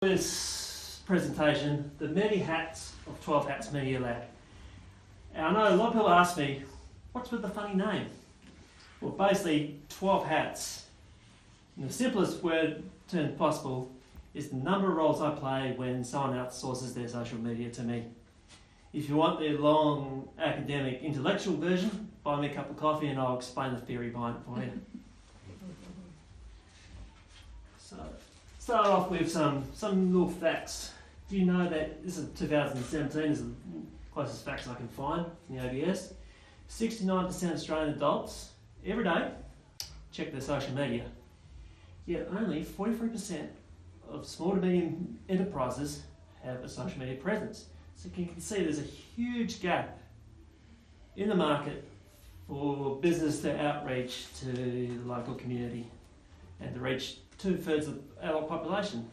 This presentation, the many hats of 12 Hats Media Lab. And I know a lot of people ask me, what's with the funny name? Well, basically 12 hats, in the simplest word term possible, is the number of roles I play when someone outsources their social media to me. If you want the long academic intellectual version, buy me a cup of coffee and I'll explain the theory behind it for you. So, start off with some little facts. Do you know that this is 2017, is the closest facts I can find from the OBS. 69% of Australian adults every day check their social media. Yet only 43% of small to medium enterprises have a social media presence. So you can see there's a huge gap in the market for business to outreach to the local community and to reach 2/3 of the adult population.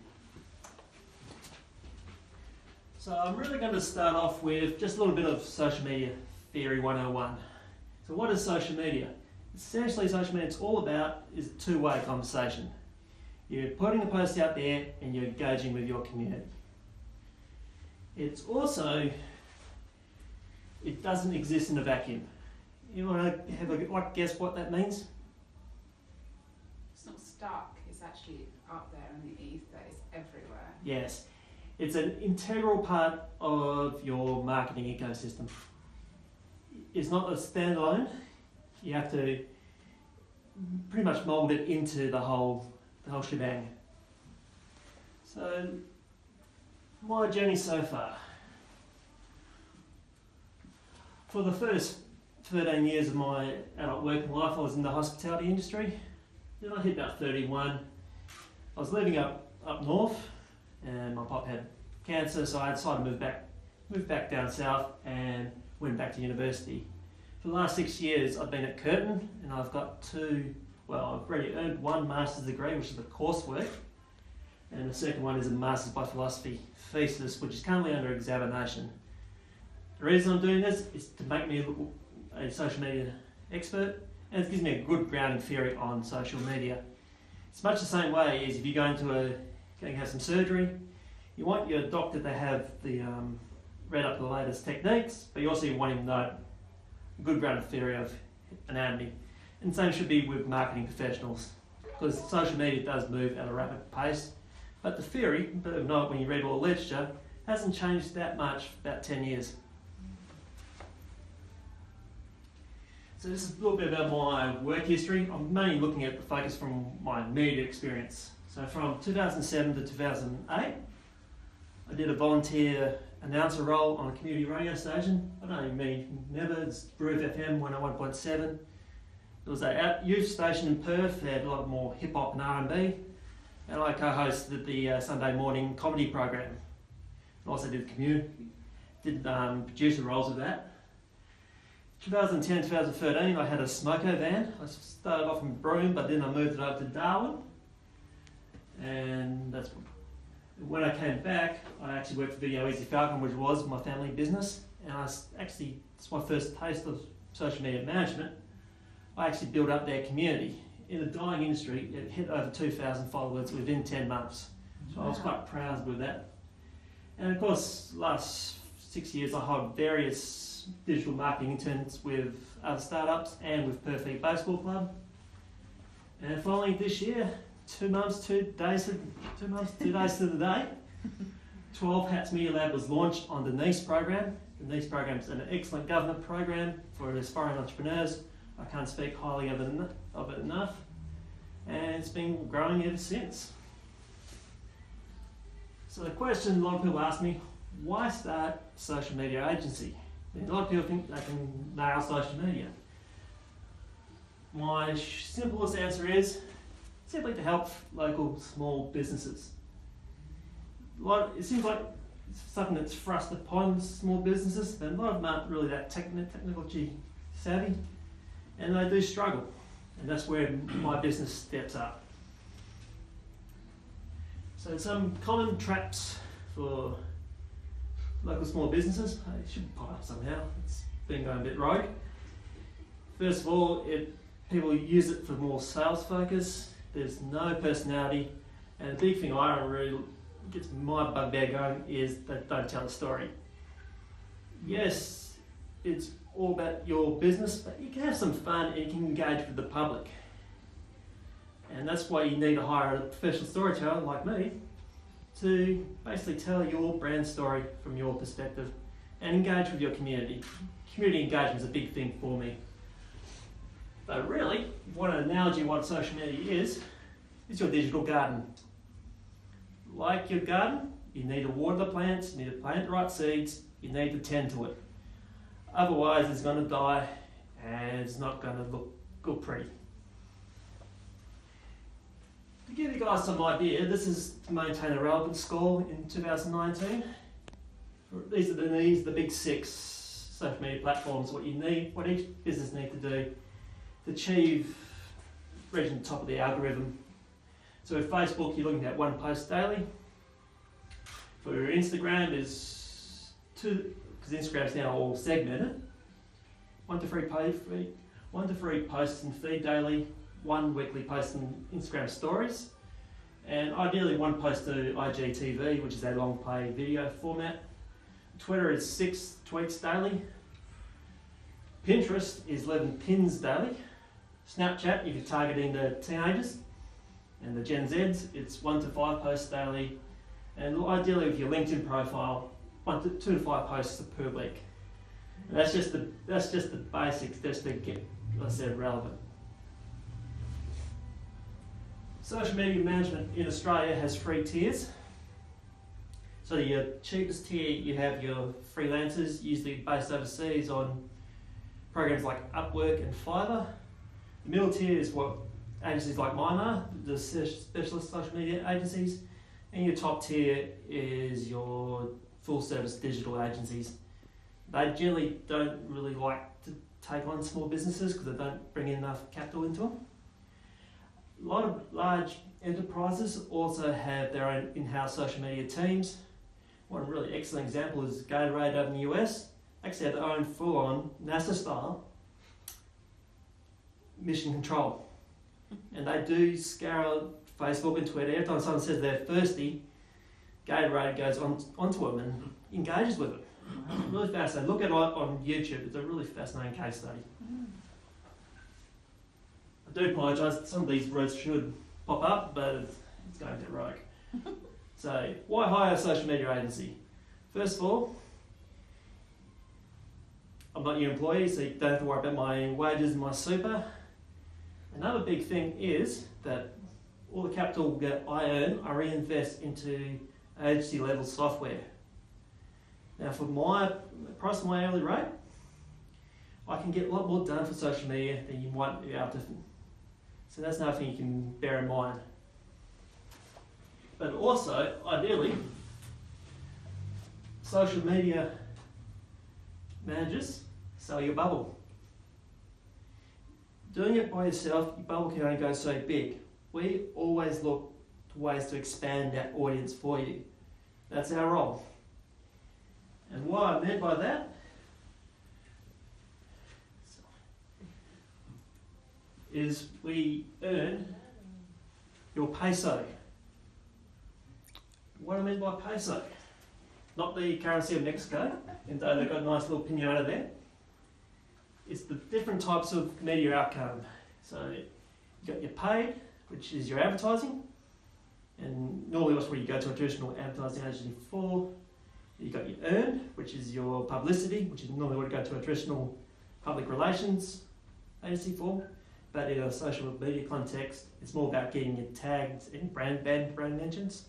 So I'm really going to start off with just a little bit of social media theory 101. So what is social media? Essentially, social media, it's all about is a two-way conversation. You're putting a post out there and you're engaging with your community. It's also, it doesn't exist in a vacuum. You want to have a guess what that means? It's not stuck, it's actually out there in the ether, it's everywhere. Yes, it's an integral part of your marketing ecosystem. It's not a standalone, you have to pretty much mould it into the whole shebang. So, my journey so far. For the first 13 years of my adult working life, I was in the hospitality industry. Then I hit about 31. I was living up north, and my pop had cancer, so I decided to move back down south and went back to university. For the last 6 years, I've been at Curtin, and I've got I've already earned one master's degree, which is the coursework, and the second one is a Master's by Philosophy thesis, which is currently under examination. The reason I'm doing this is to make me a social media expert, and it gives me a good grounding theory on social media. It's much the same way as if you're going to have some surgery, you want your doctor to have read up the latest techniques, but you also want him to know a good grounded theory of anatomy. And the same should be with marketing professionals, because social media does move at a rapid pace, but the theory, believe it or not, when you read all the literature, hasn't changed that much for about 10 years. So this is a little bit about my work history. I'm mainly looking at the focus from my immediate experience. So from 2007 to 2008, I did a volunteer announcer role on a community radio station. I don't even many remember, it's Groove FM 101.7. It was a youth station in Perth. They had a lot more hip hop and R&B. And I co-hosted the Sunday morning comedy program. I also did producer roles of that. 2010, 2013, I had a smoko van. I started off in Broome, but then I moved it over to Darwin. And that's when I came back, I actually worked for Video Easy Falcon, which was my family business. And it's my first taste of social media management. I actually built up their community. In the dying industry, it hit over 2,000 followers within 10 months. So I was quite proud with that. And of course, last 6 years, I held various digital marketing interns with other startups and with Perfect Baseball Club. And finally this year, 2 months, 2 days to the day, 12 Hats Media Lab was launched on the NICE program. The NICE program is an excellent government program for aspiring entrepreneurs. I can't speak highly of it enough, and it's been growing ever since. So the question a lot of people ask me, why start a social media agency? A lot of people think they can nail social media. My simplest answer is simply to help local small businesses. It seems like it's something that's thrust upon small businesses, but a lot of them aren't really that technology savvy. And they do struggle, and that's where my business steps up. So some common traps for local small businesses. It should pop up somehow, it's been going a bit rogue. First of all, people use it for more sales focus, there's no personality, and the big thing I don't really gets my bugbear going is that don't tell a story. Yes, it's all about your business, but you can have some fun and you can engage with the public. And that's why you need to hire a professional storyteller like me to basically tell your brand story from your perspective and engage with your community. Community engagement is a big thing for me. But really, if you want an analogy of what social media is, it's your digital garden. Like your garden, you need to water the plants, you need to plant the right seeds, you need to tend to it. Otherwise, it's going to die and it's not going to look pretty. To give you guys some idea, this is to maintain a relevance score in 2019. These are the big 6 social media platforms, what each business needs to do to achieve reaching the top of the algorithm. So with Facebook, you're looking at 1 post daily. For Instagram is 2, because Instagram's now all segmented. 1 to 3 posts in feed daily, 1 weekly post in Instagram stories, and ideally 1 post to IGTV, which is a long play video format. Twitter is 6 tweets daily. Pinterest is 11 pins daily. Snapchat, if you're targeting the teenagers and the Gen Zs, it's 1 to 5 posts daily. And ideally with your LinkedIn profile, 2 to 5 posts per week. And that's just the basics, just to get, like I said, relevant. Social media management in Australia has 3 tiers. So your cheapest tier, you have your freelancers, usually based overseas on programs like Upwork and Fiverr. The middle tier is what agencies like mine are, the specialist social media agencies. And your top tier is your full service digital agencies. They generally don't really like to take on small businesses because they don't bring enough capital into them. A lot of large enterprises also have their own in-house social media teams. One really excellent example is Gatorade over in the US. Actually have their own full-on NASA-style mission control. And they do scour Facebook and Twitter. Every time someone says they're thirsty, Gatorade goes onto them and engages with it. Really fascinating. Look at it on YouTube. It's a really fascinating case study. I do apologise. Some of these words should pop up, but it's going a bit rogue. So, why hire a social media agency? First of all, I'm not your employee, so you don't have to worry about my wages and my super. Another big thing is that all the capital that I earn, I reinvest into agency level software. Now for my price of my hourly rate, I can get a lot more done for social media than you might be able to. So that's another thing you can bear in mind. But also, ideally, social media managers sell your bubble. Doing it by yourself, your bubble can only go so big. We always look to ways to expand that audience for you. That's our role. And what I meant by that is we earn your peso. What I mean by peso, not the currency of Mexico, and though they've got a nice little pinata there, it's the different types of media outcome. So you've got your paid, which is your advertising, and normally that's where you go to a traditional advertising agency for. You've got your earned, which is your publicity, which is normally what you go to a traditional public relations agency for. But in a social media context, it's more about getting your tags and brand mentions.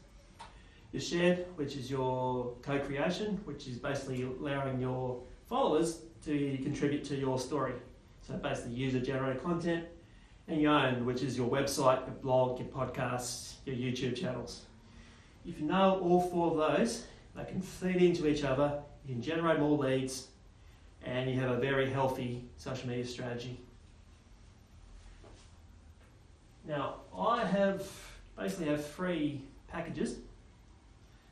Your shared, which is your co-creation, which is basically allowing your followers to contribute to your story. So basically user-generated content. And your own, which is your website, your blog, your podcasts, your YouTube channels. If you know all 4 of those, they can feed into each other, you can generate more leads, and you have a very healthy social media strategy. Now, I basically have 3 packages.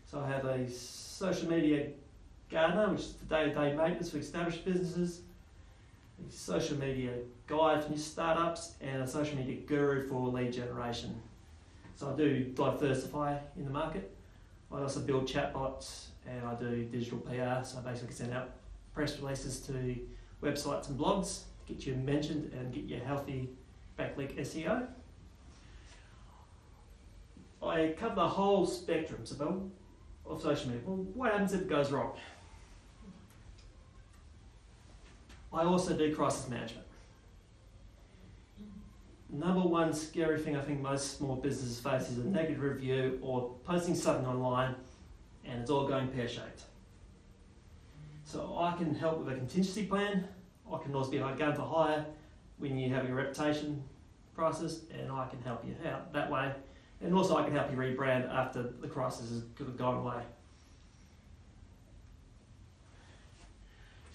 So I have a social media gardener, which is the day-to-day maintenance for established businesses, a social media guide for new startups, and a social media guru for lead generation. So I do diversify in the market. I also build chatbots and I do digital PR, so I basically send out press releases to websites and blogs to get you mentioned and get you healthy backlink SEO. I cover the whole spectrum of social media. Well, what happens if it goes wrong? I also do crisis management. Number one scary thing I think most small businesses face is a negative review or posting something online and it's all going pear-shaped. So I can help with a contingency plan. I can also be like going for hire when you're having a reputation crisis, and I can help you out that way. And also I can help you rebrand after the crisis has gone away.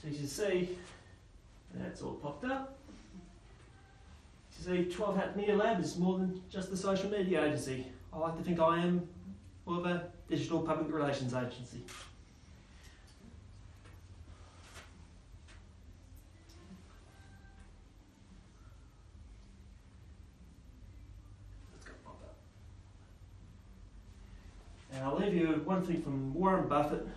So as you see, that's all popped up. You see, 12 Hat Media Lab is more than just a social media agency. I like to think I am more of a digital public relations agency. Let's go pop up. And I'll leave you with one thing from Warren Buffett.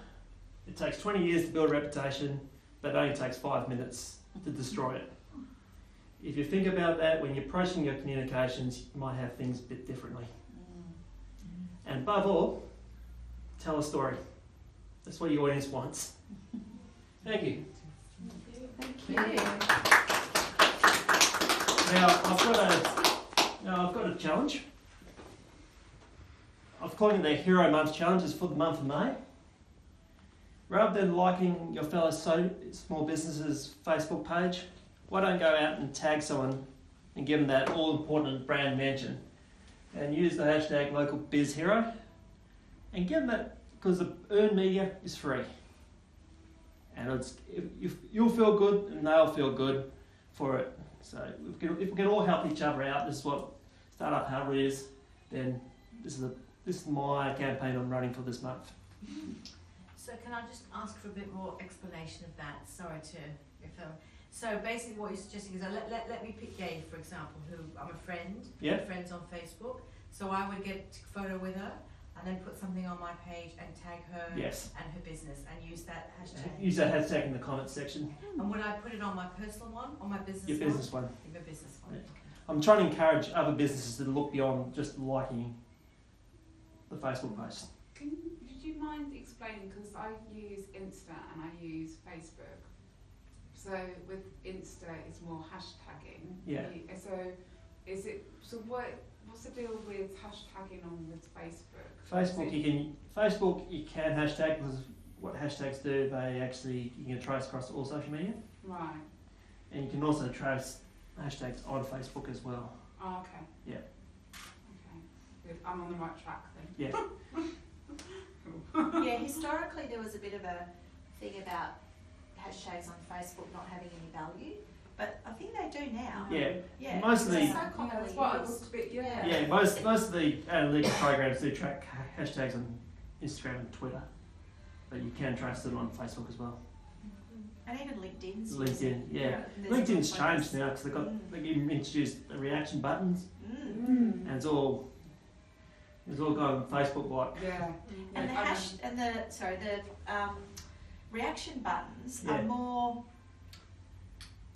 It takes 20 years to build a reputation, but it only takes 5 minutes to destroy it. If you think about that, when you're approaching your communications, you might have things a bit differently. And above all, tell a story. That's what your audience wants. Thank you. Thank you. Now I've got a challenge. I've called it the Hero Month Challenges for the month of May. Rather than liking your fellow small businesses' Facebook page, why don't go out and tag someone and give them that all-important brand mention and use the hashtag #LocalBizHero and give them that, because the earned media is free. And you'll feel good and they'll feel good for it. So if we can all help each other out, this is what Startup Huddle is, then this is my campaign I'm running for this month. So can I just ask for a bit more explanation of that? Sorry to refer. So basically what you're suggesting is, let me pick Gaye, for example, who I'm a friend, Yeah. friends on Facebook. So I would get a photo with her and then put something on my page and tag her Yes. and her business and use that hashtag. Use that hashtag in the comments section. And would I put it on my personal one, on my business Your one? business one. Your business one. Yeah. I'm trying to encourage other businesses to look beyond just liking the Facebook post. Would you mind explaining, because I use Insta and I use Facebook. So with Insta it's more hashtagging. Yeah. So what's the deal with hashtagging on with Facebook? Facebook you can hashtag, because what hashtags do, you can trace across all social media. Right. And you can also trace hashtags on Facebook as well. Oh, okay. Yeah. Okay. Good. I'm on the right track then. Yeah. Yeah, historically there was a bit of a thing about hashtags on Facebook not having any value, but I think they do now. Yeah. Yeah. Most of the It's so commonly That's what I used. looked a bit, Yeah, most of the analytics programs do track hashtags on Instagram and Twitter, but you can trace them on Facebook as well. And even LinkedIn's. LinkedIn, yeah. There's LinkedIn's no changed focus. now because they've even introduced the reaction buttons, Mm. and it's all gone on Facebook like. Yeah. And the reaction buttons are Yeah. more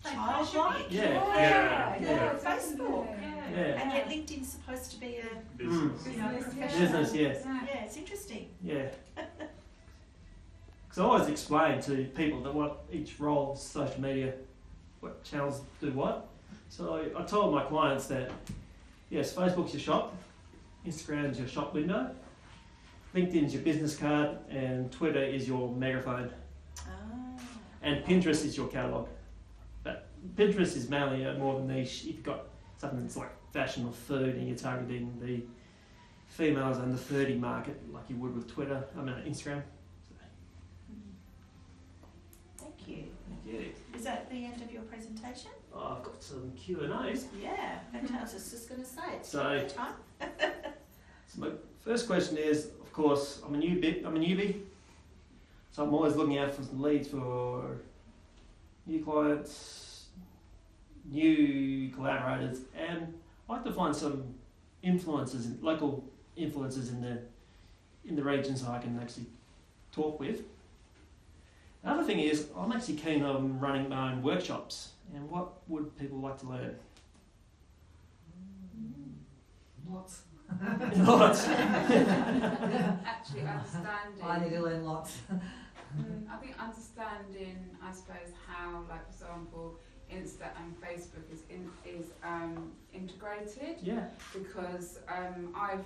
Like childlike. Yeah. Yeah. Facebook. Yeah. Yeah. And yet LinkedIn's supposed to be a Business. professional. Business, yeah. Yeah, it's interesting. Yeah. Because I always explain to people that what each role of social media, what channels do what. So I told my clients that, yes, Facebook's your shop, Instagram's your shop window, LinkedIn's your business card, and Twitter is your megaphone, Ah. and Pinterest is your catalogue. But Pinterest is mainly a more of a niche. If you've got something that's like fashion or food and you're targeting the females under 30 market like you would with Instagram. Thank you. Thank you. Is that the end of your presentation? Oh, I've got some Q&As. Yeah, fantastic. I was just going to say it's So- time. So my first question is, of course, I'm a newbie, so I'm always looking out for some leads for new clients, new collaborators, and I like to find some local influencers in the in the regions I can actually talk with. Another thing is, I'm actually keen on running my own workshops. And what would people like to learn? Lots. Lots. Actually, understanding. I need to learn lots. I think understanding, I suppose, how, like, for example, Insta and Facebook is integrated. Yeah. Because I've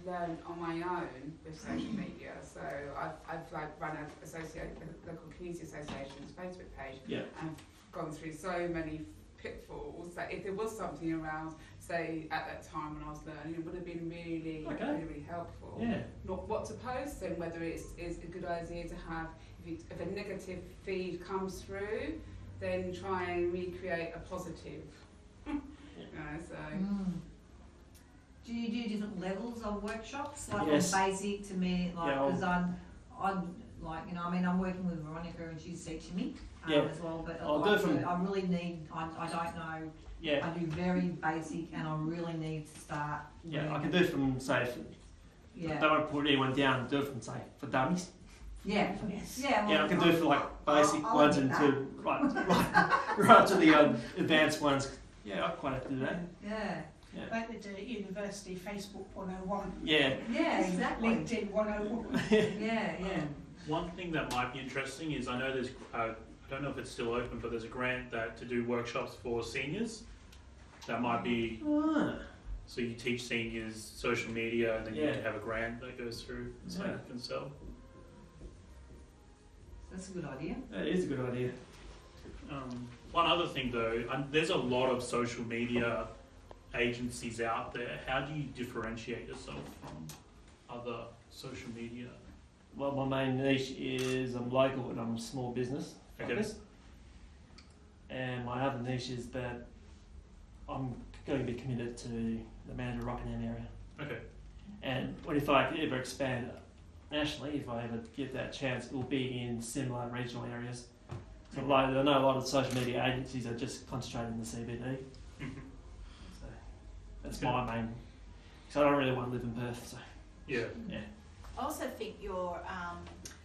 learned on my own with social media. So I've like run a local community association's Facebook page. Yeah. And gone through so many pitfalls that if there was something around, say at that time when I was learning, it would have been really, really helpful. Yeah. Not what to post and whether it's a good idea to have, if a negative feed comes through, then try and recreate a positive. So. Do you do different levels of workshops? Like Yes. from basic to me, like, Yeah, because I'm like, you know, I mean, I'm working with Veronica and she's teaching me Yeah. as well, but I'll like, do from- I really need, I don't know, Yeah. I do very basic and I really need to start. Yeah, I learning. can do it from, say, Yeah. don't want to put anyone down, do it from, say, for dummies. Yeah. Yeah. Yeah, I can do it for like basic I'll ones admit and to right to the advanced ones. Yeah, I quite have to do that. Yeah. Yeah. Like they do at university, Facebook 101, Yeah. Yeah, exactly. LinkedIn 101. Yeah. One thing that might be interesting is I know there's, I don't know if it's still open, but there's a grant that to do workshops for seniors. That might be, Ah. so you teach seniors social media and then you Yeah. have a grant that goes through so Yeah. you can sell. That's a good idea. That is a good idea. One other thing though, there's a lot of social media agencies out there. How do you differentiate yourself from other social media? Well, my main niche is I'm local and I'm small business focused. And my other niche is that I'm going to be committed to the Mandurah Rockingham area. Okay. And if I ever expand nationally, if I ever get that chance, it will be in similar regional areas. So like, I know a lot of social media agencies are just concentrated in the CBD. So that's my main. So I don't really want to live in Perth. So Yeah. I also think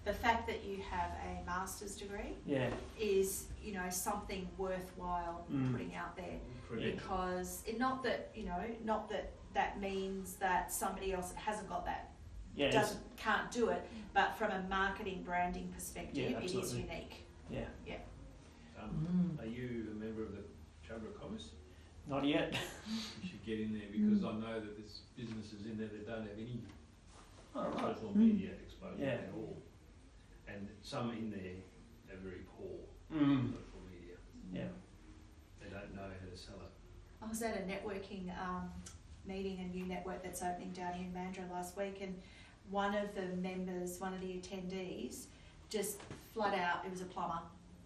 the fact that you have a master's degree yeah, is, you know, something worthwhile putting out there. Because not that that means that somebody else that hasn't got that yeah, can't do it, but from a marketing branding perspective, Yeah, it is absolutely. unique. yeah. Are you a member of the Chamber of Commerce? Not yet. You should get in there because I know that there's businesses in there that don't have any Oh, right. social media exposure Yeah. at all. And some in there are very poor social media. Yeah. They don't know how to sell it. I was at a networking meeting, a new network that's opening down here in Mandurah last week, and one of the members, one of the attendees, just flat out, it was a plumber.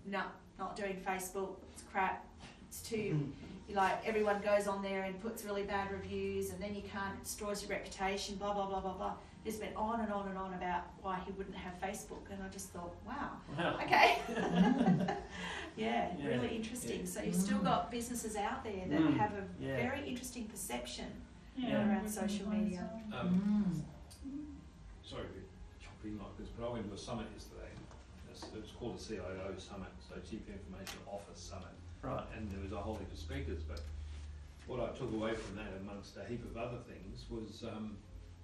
No, not doing Facebook, it's crap, it's too, like, everyone goes on there and puts really bad reviews and then you can't, it destroys your reputation, blah, blah, blah, blah, blah. Just went on and on and on about why he wouldn't have Facebook, and I just thought, wow, okay. Yeah, really interesting. So you've still got businesses out there that have a very interesting perception around social media. Sorry to chop in like this, but I went to a summit yesterday. It was called a CIO Summit, so Chief Information Office Summit. Right. And there was a whole heap of speakers, but what I took away from that, amongst a heap of other things, was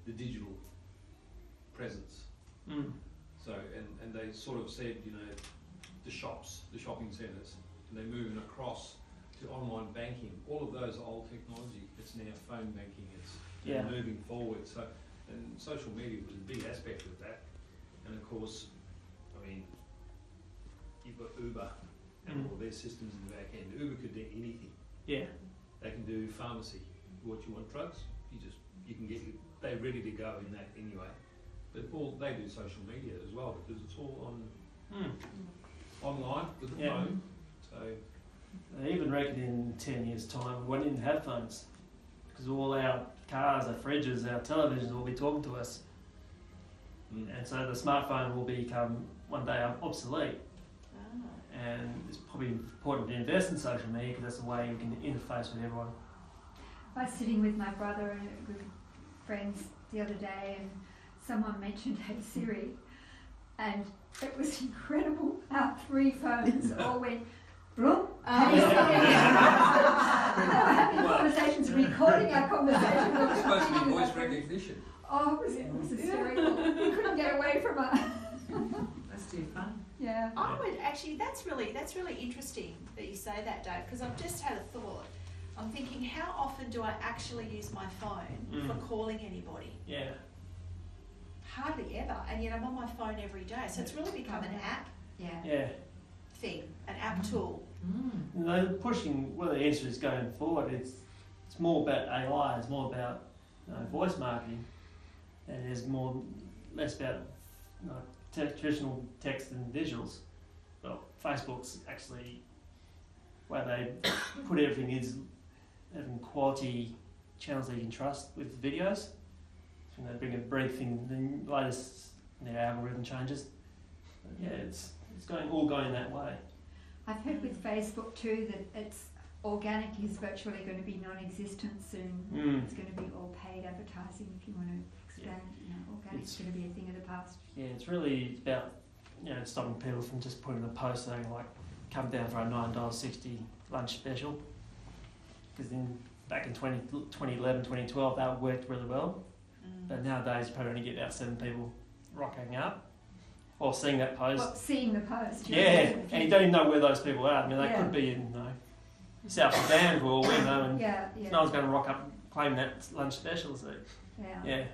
the digital presence. So, and they sort of said, you know, the shops, the shopping centres, and they're moving across to online banking. All of those are old technology. It's now phone banking. It's moving forward. So, and social media was a big aspect of that. And of course, I mean, you've got Uber and all their systems in the back end. Uber could do anything. Yeah. They can do pharmacy. What you want, drugs? You can get. They're ready to go in that anyway. But they do social media as well because it's all on online with the phone. So They even reckon in 10 years' time we won't even have phones because all our cars, our fridges, our televisions will be talking to us. And so the smartphone will become one day obsolete. And it's probably important to invest in social media because that's the way you can interface with everyone. I was sitting with my brother and a group of friends the other day, and someone mentioned Hey Siri, and it was incredible. Our 3 phones all went bloop. Hey Siri. They were having conversations, recording our conversation. It's supposed to be voice recognition. Oh, it was hysterical. We couldn't get away from her. That's too fun. Yeah. I would actually, that's really interesting that you say that, Dave, because I've just had a thought. I'm thinking, how often do I actually use my phone for calling anybody? Yeah. Hardly ever, and yet I'm on my phone every day. So it's really become an app Yeah. thing, an app tool. They're pushing, well, the answer is going forward. It's more about AI. It's more about voice marketing, and there's less about traditional text and visuals. Well, Facebook's actually where they put everything is having quality channels that you can trust with videos. And they bring a briefing, the latest algorithm changes. But yeah, it's going that way. I've heard with Facebook too that it's organic is virtually going to be non-existent soon. It's going to be all paid advertising if you want to expand. Organic's going to be a thing of the past. Yeah, it's really about stopping people from just putting a post saying like, come down for a $9.60 lunch special. Because back in 2011, 2012, that worked really well. But nowadays, you probably only get about 7 people rocking up or seeing that post. Well, seeing the post. Yeah, and you don't even know where those people are. I mean, they could be in South Sudan for all we know, and no one's going to rock up claiming that lunch special. So yeah.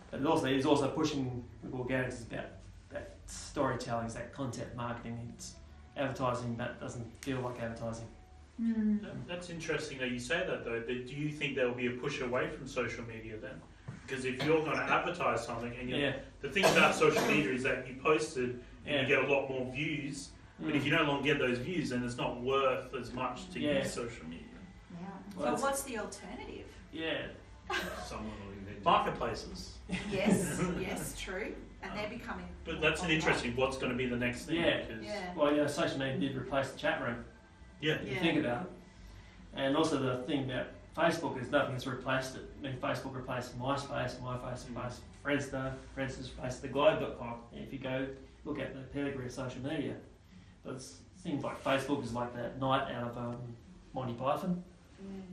But it's also pushing with organics is about that storytelling, it's that content marketing. It's advertising that doesn't feel like advertising. That's interesting that you say that though. But do you think there will be a push away from social media then? Because if you're going to advertise something, and the thing about social media is that you post it and you get a lot more views, but if you no longer get those views, then it's not worth as much to use social media. Yeah. Well, so what's the alternative? Yeah. Someone will invent marketplaces. Yes, true. And they're becoming. But that's an interesting. What's going to be the next thing? Well, social media did replace the chat room. Yeah. If you think about it. And also the thing about Facebook is nothing has replaced it. I mean, Facebook replaced MySpace, replaced Friendster, Friendster's replaced the Globe.com. If you go look at the pedigree of social media, but it seems like Facebook is like that knight out of Monty Python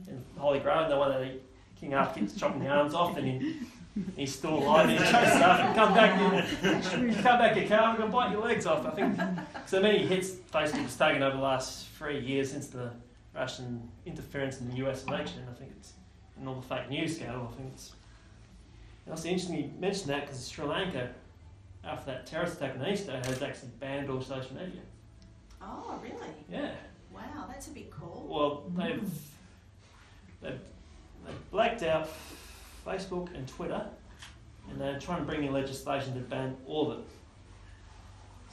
and Holy Grail, the one that King Arthur keeps chopping the arms off, and he's still alive and he chases after him. Come back, you coward, I'm going to bite your legs off. I think so many hits Facebook has taken over the last 3 years since the Russian interference in the US election. I think it's in all the fake news scandal. I think it's also interesting you mentioned that because Sri Lanka, after that terrorist attack on Easter, has actually banned all social media. Oh, really? Yeah. Wow, that's a big call. Well, they've blacked out Facebook and Twitter, and they're trying to bring in legislation to ban all of it.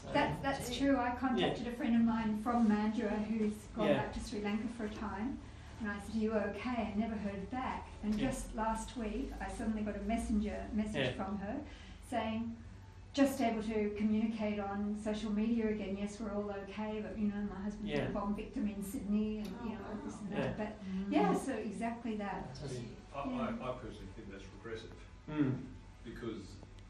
So, that's true. I contacted a friend of mine from Mandurah who's gone back to Sri Lanka for a time, and I said, "Are you okay?" I never heard back. And just last week, I suddenly got a message from her saying, "Just able to communicate on social media again. Yes, we're all okay, but my husband's a bomb victim in Sydney, and this and that." But so exactly that. I personally think that's regressive because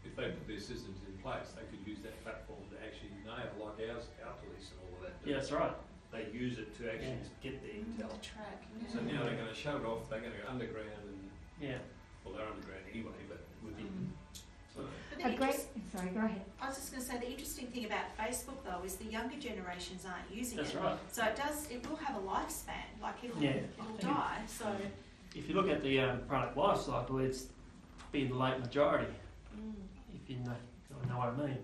if they put their systems in place, they could use that platform to actually nail, like our police and all of that. Yeah, that's right. They use it to actually get the intel. Track. So now they're going to shut it off. They're going to go underground and well, they're underground anyway, but within. Sorry, go ahead. I was just going to say the interesting thing about Facebook though is the younger generations aren't using it. That's right. So it will have a lifespan. Like it'll die. So if you look at the product life cycle, it's been the late majority. If you know what I mean.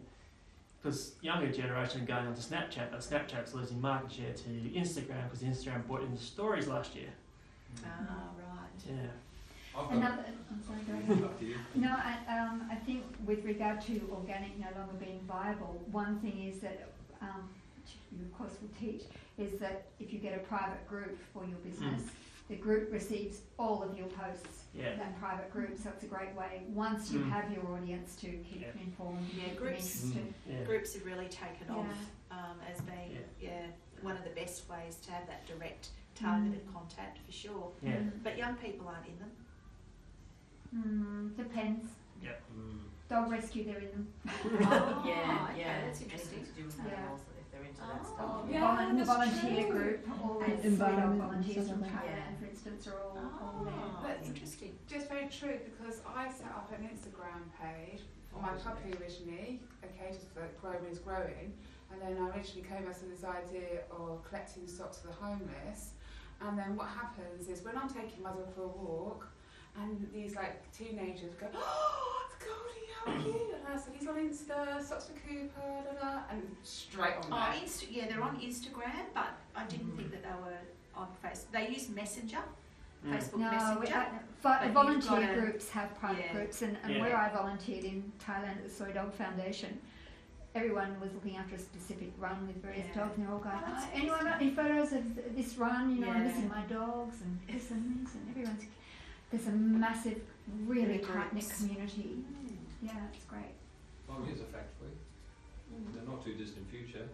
Because younger generation are going on to Snapchat, but Snapchat's losing market share to Instagram because Instagram brought in the stories last year. Right. Yeah. I'm sorry, go ahead. No, I think with regard to organic no longer being viable, one thing is that, which you of course will teach, is that if you get a private group for your business, the group receives all of your posts. That private group, so it's a great way once you have your audience to keep them informed. Groups have really taken off as being one of the best ways to have that direct targeted contact for sure. But young people aren't in them. Depends. dog rescue, they're in them. Oh, yeah, okay, yeah. that's interesting. Anything to do with Yeah. animals, if they're into that Oh, stuff. yeah. The that's volunteer true. group, all the And Sweet Dog environment and volunteers stuff from like that. Thailand, for instance, are all there. Oh, that's interesting. Just very true, because I set up an Instagram page for my puppy originally, okay, just for growing is growing, and then I originally came up with this idea of collecting socks for the homeless, and then what happens is when I'm taking Mother for a walk, and these like teenagers go, oh, it's Goldie, how cute, and I said, he's on Insta, socks for Cooper, da da, and straight on that. Yeah, they're on Instagram, but I didn't think that they were on Facebook. They use Messenger, Facebook No, Messenger. but you've volunteer got a- groups have private yeah. groups, and Yeah. where I volunteered in Thailand at the Soy Dog Foundation, everyone was looking after a specific run with various Yeah. dogs, and they're all going, Oh, that's oh, anyone got any photos of this run? You know, I'm Yeah. missing my dogs and this, and everyone's. There's a massive, really Big tight knit groups. community. Yeah, it's great. Well, here's a fact for you. In the not too distant future,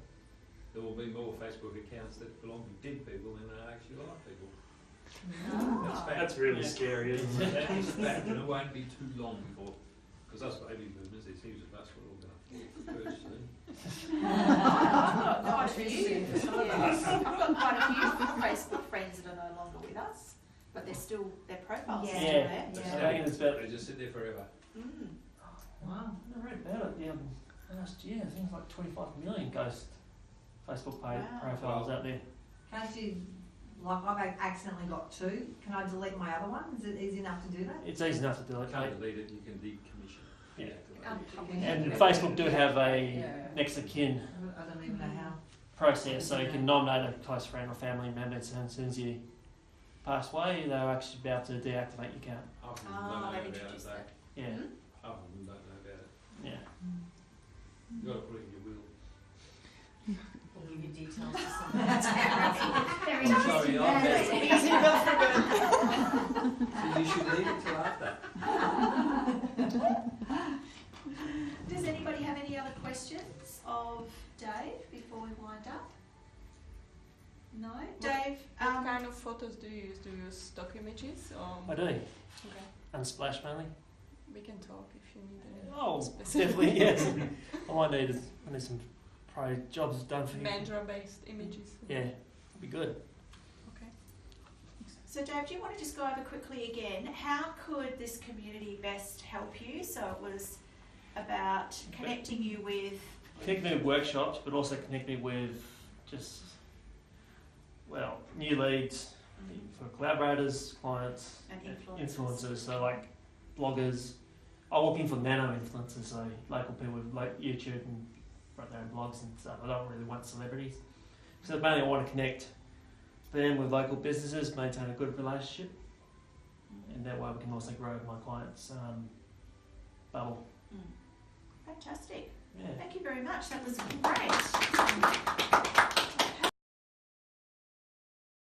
there will be more Facebook accounts that belong to dead people than are actually live people. That's fact. That's really scary, isn't it? That is fact, and it won't be too long before, because us baby boomers, it seems that us will all go first soon. Quite a few. Yes. I've got quite a few Facebook friends that are no longer with us, but they're still, their profiles are still Yeah. there. Yeah. I reckon it's about. They just sit there forever. Mm. Wow, I read about it. Last year, I think it's like 25 million ghost Facebook page Wow. profiles out there. Can I actually, like I've accidentally got 2, can I delete my other one? Is it easy enough to do that? It's easy enough to do You it. can't delete it, you can decommission it. Yeah. Deactivate it. And Facebook do have a Yeah. next of kin I don't even know how. process, so you can nominate a close friend or family member, and as soon as you pass away, they'll actually be able to deactivate your account. Half of them Ah, don't know they've about it introduced though. that. Yeah, Hmm? Half of them don't know about it. yeah. You've got to put it in your will. Or give your details to someone else. Very Sorry, interesting. I'm Yeah. So you should leave it till after. Does anybody have any other questions of Dave before we wind up? No? Dave, What kind of photos do you use? Do you use stock images or? I do. Okay, Unsplash mainly. we can talk if you need any. Oh, specific- definitely, yes. I might need some pro jobs done for you. Mandra-based images. Yeah, it'd be good. Okay. so Dave, do you want to just go over quickly again, how could this community best help you? So it was about connecting you with... Connect me with workshops, but also connect me with just, well, new leads for collaborators, clients, And influencers. So like bloggers. I'm looking for nano influencers, so local people with like YouTube and write their own blogs and stuff. I don't really want celebrities. So mainly I want to connect them with local businesses, maintain a good relationship, and that way we can also grow my clients' bubble. Fantastic. Yeah. Thank you very much. That was great.